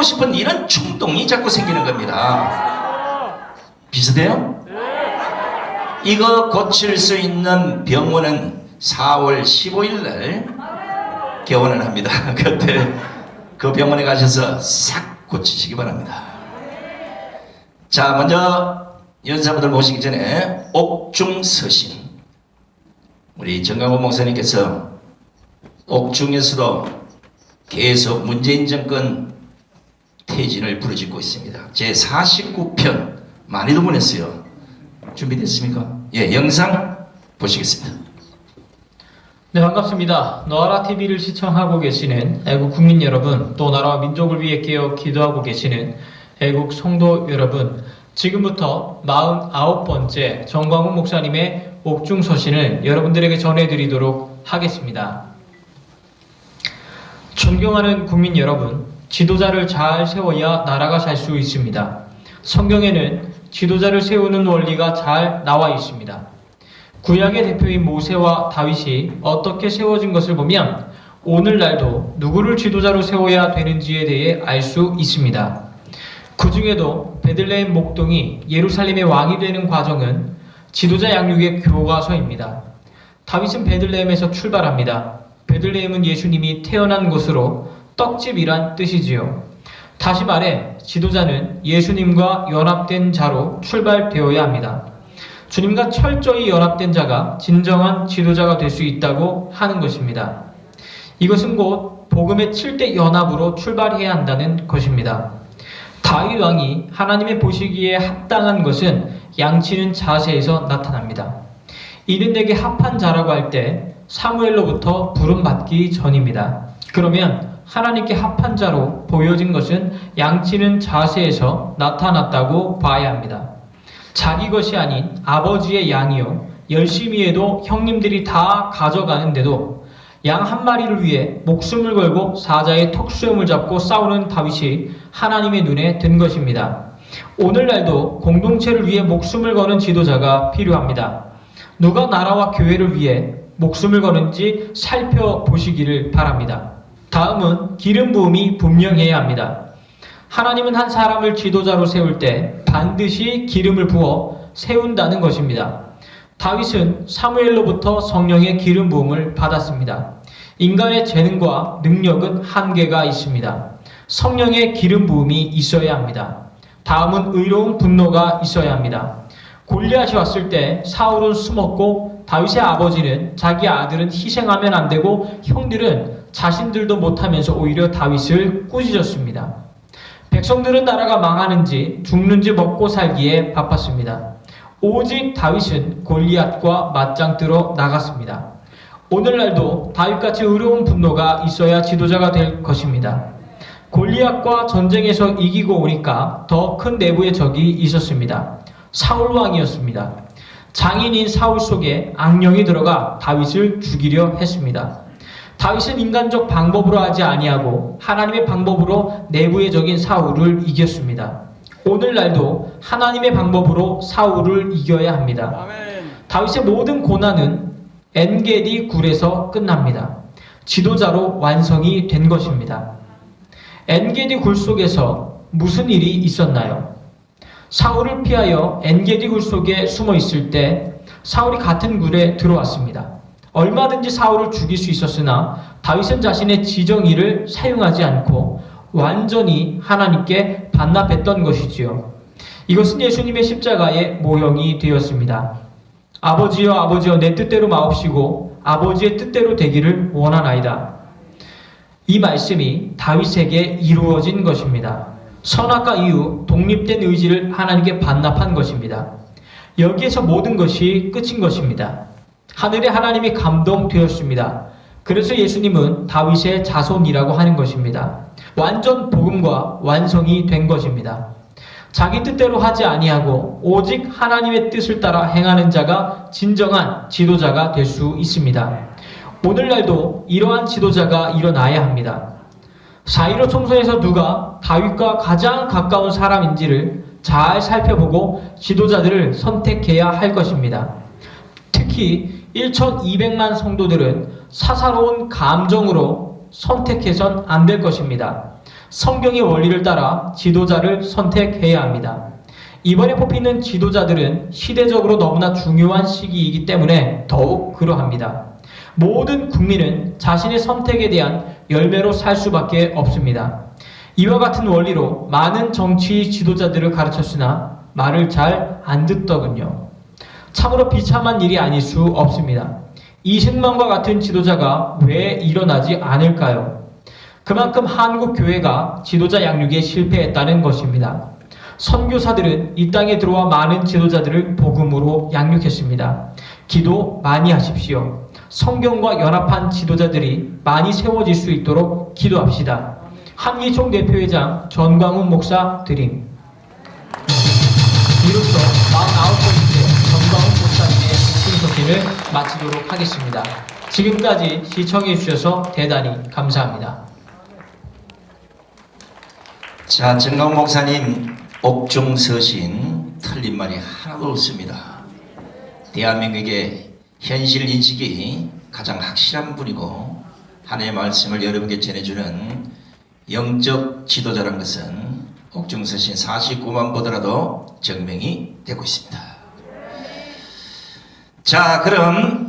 싶은 이런 충동이 자꾸 생기는 겁니다. 비슷해요? 이거 고칠 수 있는 병원은 4월 15일 날 개원을 합니다. 그때 그 병원에 가셔서 싹 고치시기 바랍니다. 자, 먼저 연사분들 모시기 전에 옥중서신, 우리 정강훈 목사님께서 옥중에서도 계속 문재인 정권 퇴진을 부르짖고 있습니다. 제 49편 많이도 보냈어요. 준비됐습니까? 예, 영상 보시겠습니다. 네, 반갑습니다. 너아라 TV를 시청하고 계시는 애국 국민 여러분, 또 나라와 민족을 위해 깨어 기도하고 계시는 애국 성도 여러분, 지금부터 49번째 정광훈 목사님의 옥중서신을 여러분들에게 전해드리도록 하겠습니다. 존경하는 국민 여러분, 지도자를 잘 세워야 나라가 살 수 있습니다. 성경에는 지도자를 세우는 원리가 잘 나와 있습니다. 구약의 대표인 모세와 다윗이 어떻게 세워진 것을 보면 오늘날도 누구를 지도자로 세워야 되는지에 대해 알 수 있습니다. 그 중에도 베들레헴 목동이 예루살렘의 왕이 되는 과정은 지도자 양육의 교과서입니다. 다윗은 베들레헴에서 출발합니다. 베들레헴은 예수님이 태어난 곳으로 떡집이란 뜻이지요. 다시 말해 지도자는 예수님과 연합된 자로 출발되어야 합니다. 주님과 철저히 연합된 자가 진정한 지도자가 될 수 있다고 하는 것입니다. 이것은 곧 복음의 7대 연합으로 출발해야 한다는 것입니다. 다윗 왕이 하나님의 보시기에 합당한 것은 양치는 자세에서 나타납니다. 이는 내게 합한 자라고 할 때 사무엘로부터 부름받기 전입니다. 그러면 하나님께 합한 자로 보여진 것은 양치는 자세에서 나타났다고 봐야 합니다. 자기 것이 아닌 아버지의 양이요, 열심히 해도 형님들이 다 가져가는데도 양 한 마리를 위해 목숨을 걸고 사자의 턱수염을 잡고 싸우는 다윗이 하나님의 눈에 든 것입니다. 오늘날도 공동체를 위해 목숨을 거는 지도자가 필요합니다. 누가 나라와 교회를 위해 목숨을 거는지 살펴보시기를 바랍니다. 다음은 기름 부음이 분명해야 합니다. 하나님은 한 사람을 지도자로 세울 때 반드시 기름을 부어 세운다는 것입니다. 다윗은 사무엘로부터 성령의 기름 부음을 받았습니다. 인간의 재능과 능력은 한계가 있습니다. 성령의 기름 부음이 있어야 합니다. 다음은 의로운 분노가 있어야 합니다. 골리앗이 왔을 때 사울은 숨었고 다윗의 아버지는 자기 아들은 희생하면 안 되고 형들은 자신들도 못하면서 오히려 다윗을 꾸짖었습니다. 백성들은 나라가 망하는지 죽는지 먹고 살기에 바빴습니다. 오직 다윗은 골리앗과 맞짱 뜨러 나갔습니다. 오늘날도 다윗같이 의로운 분노가 있어야 지도자가 될 것입니다. 골리앗과 전쟁에서 이기고 오니까 더 큰 내부의 적이 있었습니다. 사울 왕이었습니다. 장인인 사울 속에 악령이 들어가 다윗을 죽이려 했습니다. 다윗은 인간적 방법으로 하지 아니하고 하나님의 방법으로 내부의 적인 사울을 이겼습니다. 오늘날도 하나님의 방법으로 사울을 이겨야 합니다. 아멘. 다윗의 모든 고난은 엔게디 굴에서 끝납니다. 지도자로 완성이 된 것입니다. 엔게디 굴 속에서 무슨 일이 있었나요? 사울을 피하여 엔게디 굴 속에 숨어 있을 때 사울이 같은 굴에 들어왔습니다. 얼마든지 사울을 죽일 수 있었으나 다윗은 자신의 지정의를 사용하지 않고 완전히 하나님께 반납했던 것이지요. 이것은 예수님의 십자가의 모형이 되었습니다. 아버지여 아버지여 내 뜻대로 마옵시고 아버지의 뜻대로 되기를 원하나이다. 이 말씀이 다윗에게 이루어진 것입니다. 선악과 이후 독립된 의지를 하나님께 반납한 것입니다. 여기에서 모든 것이 끝인 것입니다. 하늘의 하나님이 감동되었습니다. 그래서 예수님은 다윗의 자손이라고 하는 것입니다. 완전 복음과 완성이 된 것입니다. 자기 뜻대로 하지 아니하고 오직 하나님의 뜻을 따라 행하는 자가 진정한 지도자가 될 수 있습니다. 오늘날도 이러한 지도자가 일어나야 합니다. 4.15 총선에서 누가 다윗과 가장 가까운 사람인지를 잘 살펴보고 지도자들을 선택해야 할 것입니다. 특히 1,200만 성도들은 사사로운 감정으로 선택해선 안 될 것입니다. 성경의 원리를 따라 지도자를 선택해야 합니다. 이번에 뽑히는 지도자들은 시대적으로 너무나 중요한 시기이기 때문에 더욱 그러합니다. 모든 국민은 자신의 선택에 대한 열매로 살 수밖에 없습니다. 이와 같은 원리로 많은 정치 지도자들을 가르쳤으나 말을 잘 안 듣더군요. 참으로 비참한 일이 아닐 수 없습니다. 이승만과 같은 지도자가 왜 일어나지 않을까요? 그만큼 한국 교회가 지도자 양육에 실패했다는 것입니다. 선교사들은 이 땅에 들어와 많은 지도자들을 복음으로 양육했습니다. 기도 많이 하십시오. 성경과 연합한 지도자들이 많이 세워질 수 있도록 기도합시다. 한기총 대표회장 전광훈 목사 드림. 이로써 49번째 전광훈 목사님의 순서회를 마치도록 하겠습니다. 지금까지 시청해 주셔서 대단히 감사합니다. 자, 정강 목사님 옥중서신 틀린 말이 하나도 없습니다. 대한민국의 현실 인식이 가장 확실한 분이고 하나님의 말씀을 여러분께 전해주는 영적 지도자란 것은 옥중서신 49만 보더라도 증명이 되고 있습니다. 자, 그럼